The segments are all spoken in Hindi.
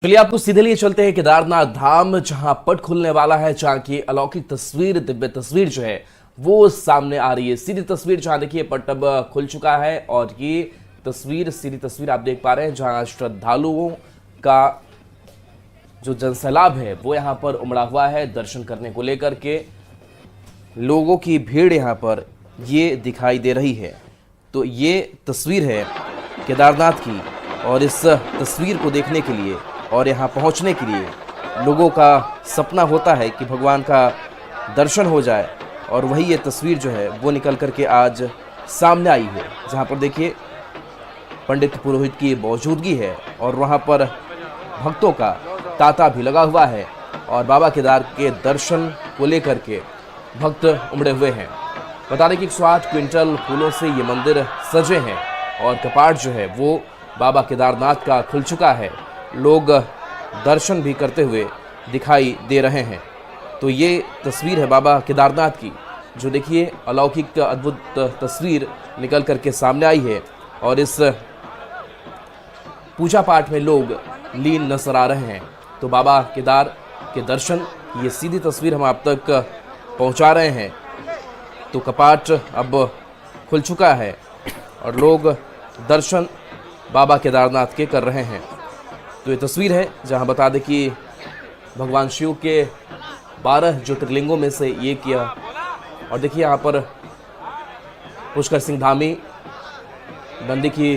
चलिए आपको सीधे लिए चलते हैं केदारनाथ धाम, जहां पट खुलने वाला है, जहां की अलौकिक तस्वीर, दिव्य तस्वीर जो है वो सामने आ रही है। सीधी तस्वीर जहां देखिए पट अब खुल चुका है और ये तस्वीर, सीधी तस्वीर आप देख पा रहे हैं जहां श्रद्धालुओं का जो जनसैलाब है वो यहां पर उमड़ा हुआ है। दर्शन करने को लेकर के लोगों की भीड़ यहां पर ये दिखाई दे रही है। तो ये तस्वीर है केदारनाथ की और इस तस्वीर को देखने के लिए और यहाँ पहुँचने के लिए लोगों का सपना होता है कि भगवान का दर्शन हो जाए, और वही ये तस्वीर जो है वो निकल करके आज सामने आई है, जहाँ पर देखिए पंडित पुरोहित की मौजूदगी है और वहाँ पर भक्तों का तांता भी लगा हुआ है और बाबा केदार के दर्शन को लेकर के भक्त उमड़े हुए हैं। बता दें कि 108 क्विंटल फूलों से ये मंदिर सजे हैं और कपाट जो है वो बाबा केदारनाथ का खुल चुका है। लोग दर्शन भी करते हुए दिखाई दे रहे हैं। तो ये तस्वीर है बाबा केदारनाथ की, जो देखिए अलौकिक अद्भुत तस्वीर निकल करके सामने आई है और इस पूजा पाठ में लोग लीन नजर आ रहे हैं। तो बाबा केदार के दर्शन, ये सीधी तस्वीर हम आप तक पहुंचा रहे हैं। तो कपाट अब खुल चुका है और लोग दर्शन बाबा केदारनाथ के कर रहे हैं। तो ये तस्वीर है जहां बता दें कि भगवान शिव के 12 ज्योतिर्लिंगों में से ये किया। और देखिए यहाँ पर पुष्कर सिंह धामी नंदी की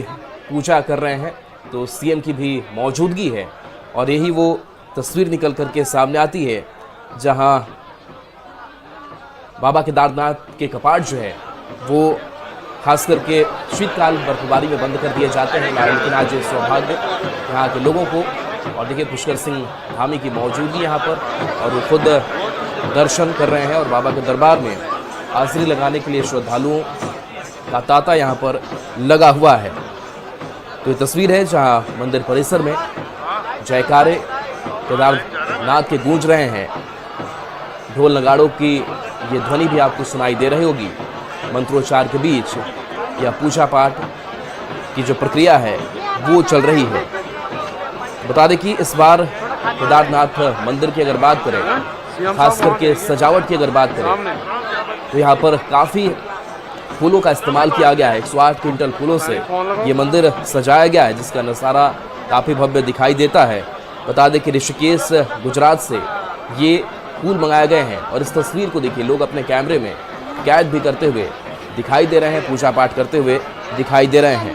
पूजा कर रहे हैं, तो सीएम की भी मौजूदगी है और यही वो तस्वीर निकल करके सामने आती है जहां बाबा केदारनाथ के कपाट जो है वो खास करके शीतकाल बर्फबारी में बंद कर दिए जाते हैं, लेकिन आज ये सौभाग्य यहाँ के लोगों को, और देखिए पुष्कर सिंह धामी की मौजूदगी यहाँ पर और वो खुद दर्शन कर रहे हैं और बाबा के दरबार में हाजिरी लगाने के लिए श्रद्धालुओं का तांता यहाँ पर लगा हुआ है। तो ये तस्वीर है जहाँ मंदिर परिसर में जयकारे केदारनाथ के गूंज रहे हैं। ढोल नगाड़ों की ये ध्वनि भी आपको सुनाई दे रही होगी। मंत्रोच्चार के बीच या पूजा पाठ की जो प्रक्रिया है वो चल रही है। बता दें कि इस बार केदारनाथ मंदिर की अगर बात करें, खास करके सजावट की अगर बात करें, तो यहाँ पर काफ़ी फूलों का इस्तेमाल किया गया है। 108 क्विंटल फूलों से ये मंदिर सजाया गया है, जिसका नज़ारा काफ़ी भव्य दिखाई देता है। बता दें कि ऋषिकेश गुजरात से ये फूल मंगाए गए हैं और इस तस्वीर को देखिए लोग अपने कैमरे में कैद भी करते हुए दिखाई दे रहे हैं, पूजा पाठ करते हुए दिखाई दे रहे हैं।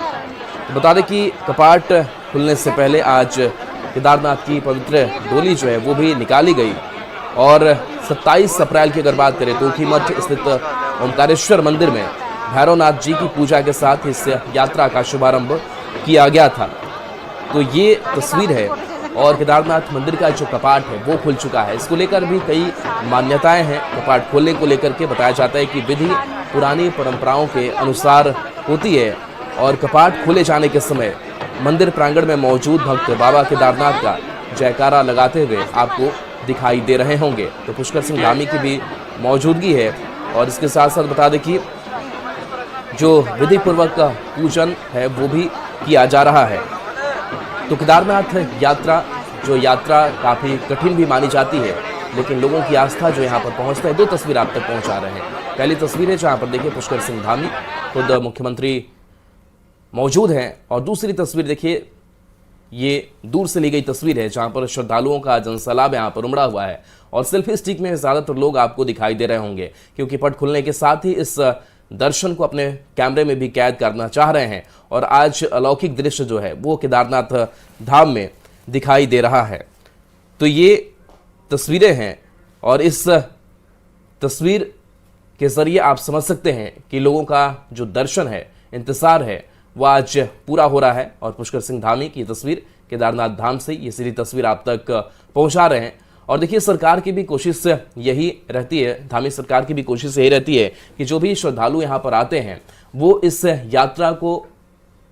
तो बता दें कि कपाट खुलने से पहले आज केदारनाथ की पवित्र डोली जो है वो भी निकाली गई और 27 अप्रैल की अगर बात करें तो ऊखीमठ स्थित ओमकारेश्वर मंदिर में भैरवनाथ जी की पूजा के साथ इस यात्रा का शुभारंभ किया गया था। तो ये तस्वीर है और केदारनाथ मंदिर का जो कपाट है वो खुल चुका है। इसको लेकर भी कई मान्यताएं हैं। कपाट खोलने को लेकर के बताया जाता है कि विधि पुरानी परंपराओं के अनुसार होती है और कपाट खोले जाने के समय मंदिर प्रांगण में मौजूद भक्त बाबा केदारनाथ का जयकारा लगाते हुए आपको दिखाई दे रहे होंगे। तो पुष्कर सिंह धामी की भी मौजूदगी है और इसके साथ साथ बता दें कि जो विधि पूर्वक का पूजन है वो भी किया जा रहा है। तो केदारनाथ यात्रा काफ़ी कठिन भी मानी जाती है, लेकिन लोगों की आस्था जो यहाँ पर पहुँचता है। दो तस्वीर आप तक पहुँचा रहे हैं। पहली तस्वीर है जहाँ पर देखिए पुष्कर सिंह धामी खुद मुख्यमंत्री मौजूद हैं और दूसरी तस्वीर देखिए ये दूर से ली गई तस्वीर है जहाँ पर श्रद्धालुओं का जनसैलाब यहाँ पर उमड़ा हुआ है और सेल्फी स्टिक में ज़्यादातर लोग आपको दिखाई दे रहे होंगे, क्योंकि पट खुलने के साथ ही इस दर्शन को अपने कैमरे में भी कैद करना चाह रहे हैं और आज अलौकिक दृश्य जो है वो केदारनाथ धाम में दिखाई दे रहा है। तो ये तस्वीरें हैं और इस तस्वीर के ज़रिए आप समझ सकते हैं कि लोगों का जो दर्शन है, इंतज़ार है, वो आज पूरा हो रहा है। और पुष्कर सिंह धामी की तस्वीर केदारनाथ धाम से ये सीधी तस्वीर आप तक पहुंचा रहे हैं। और देखिए सरकार की भी कोशिश यही रहती है, धामी सरकार की भी कोशिश यही रहती है कि जो भी श्रद्धालु यहाँ पर आते हैं वो इस यात्रा को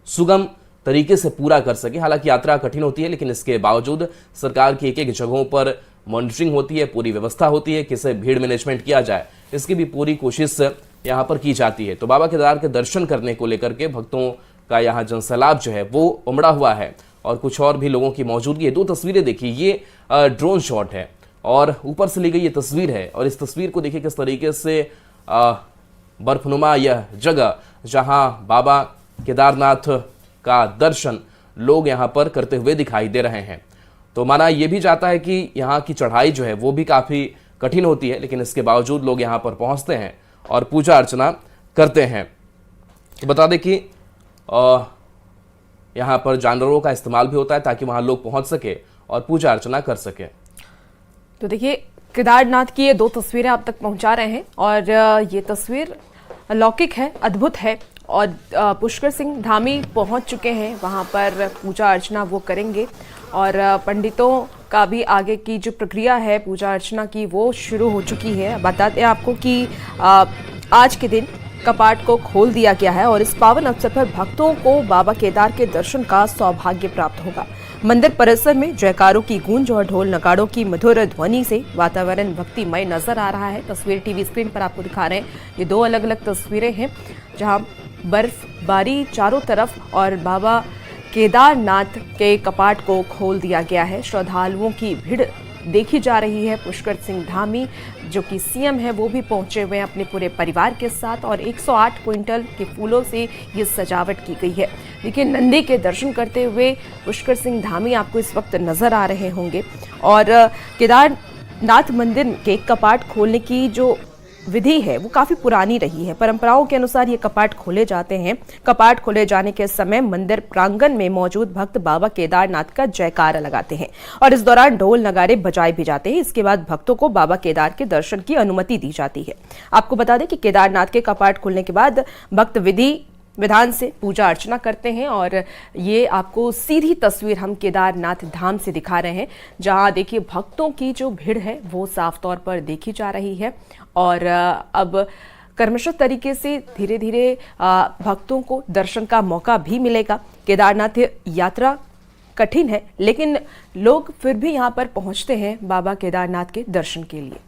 सुगम तरीके से पूरा कर सके। हालांकि यात्रा कठिन होती है, लेकिन इसके बावजूद सरकार की एक एक जगहों पर मॉनिटरिंग होती है, पूरी व्यवस्था होती है, किसे भीड़ मैनेजमेंट किया जाए इसकी भी पूरी कोशिश यहाँ पर की जाती है। तो बाबा केदार के दर्शन करने को लेकर के भक्तों का यहाँ जनसैलाब जो है वो उमड़ा हुआ है और कुछ और भी लोगों की मौजूदगी है। 2 तस्वीरें देखिए, ये ड्रोन शॉट है और ऊपर से ली गई ये तस्वीर है और इस तस्वीर को देखिए किस तरीके से बर्फनुमा यह जगह जहां बाबा केदारनाथ का दर्शन लोग यहां पर करते हुए दिखाई दे रहे हैं। तो माना यह भी जाता है कि यहाँ की चढ़ाई जो है वो भी काफ़ी कठिन होती है, लेकिन इसके बावजूद लोग यहाँ पर पहुँचते हैं और पूजा अर्चना करते हैं। तो बता दें कि यहाँ पर जानवरों का इस्तेमाल भी होता है ताकि वहाँ लोग पहुँच सके और पूजा अर्चना कर सके। तो देखिए, केदारनाथ की ये 2 तस्वीरें आप तक पहुंचा रहे हैं और ये तस्वीर अलौकिक है, अद्भुत है। और पुष्कर सिंह धामी पहुंच चुके हैं, वहां पर पूजा अर्चना वो करेंगे और पंडितों का भी आगे की जो प्रक्रिया है पूजा अर्चना की वो शुरू हो चुकी है। बताते हैं आपको कि आज के दिन कपाट को खोल दिया गया है और इस पावन अवसर पर भक्तों को बाबा केदार के दर्शन का सौभाग्य प्राप्त होगा। मंदिर परिसर में जयकारों की गूंज और ढोल नगाड़ों की मधुर ध्वनि से वातावरण भक्तिमय नजर आ रहा है। तस्वीर टीवी स्क्रीन पर आपको दिखा रहे हैं। ये 2 अलग अलग तस्वीरें हैं जहां बर्फबारी चारों तरफ और बाबा केदारनाथ के कपाट को खोल दिया गया है। श्रद्धालुओं की भीड़ देखी जा रही है। पुष्कर सिंह धामी जो कि सीएम है वो भी पहुंचे हुए हैं अपने पूरे परिवार के साथ और 108 क्विंटल के फूलों से ये सजावट की गई है। देखिए, नंदी के दर्शन करते हुए पुष्कर सिंह धामी आपको इस वक्त नजर आ रहे होंगे और केदारनाथ मंदिर के कपाट खोलने की जो विधि है वो काफी पुरानी रही है। परंपराओं के अनुसार ये कपाट खोले जाते हैं। कपाट खोले जाने के समय मंदिर प्रांगण में मौजूद भक्त बाबा केदारनाथ का जयकारा लगाते हैं और इस दौरान ढोल नगाड़े बजाए भी जाते हैं। इसके बाद भक्तों को बाबा केदार के दर्शन की अनुमति दी जाती है। आपको बता दें कि केदारनाथ के कपाट खुलने के बाद भक्त विधि विधान से पूजा अर्चना करते हैं और ये आपको सीधी तस्वीर हम केदारनाथ धाम से दिखा रहे हैं जहां देखिए भक्तों की जो भीड़ है वो साफ तौर पर देखी जा रही है और अब कर्मशः तरीके से धीरे धीरे भक्तों को दर्शन का मौका भी मिलेगा। केदारनाथ यात्रा कठिन है लेकिन लोग फिर भी यहाँ पर पहुँचते हैं बाबा केदारनाथ के दर्शन के लिए।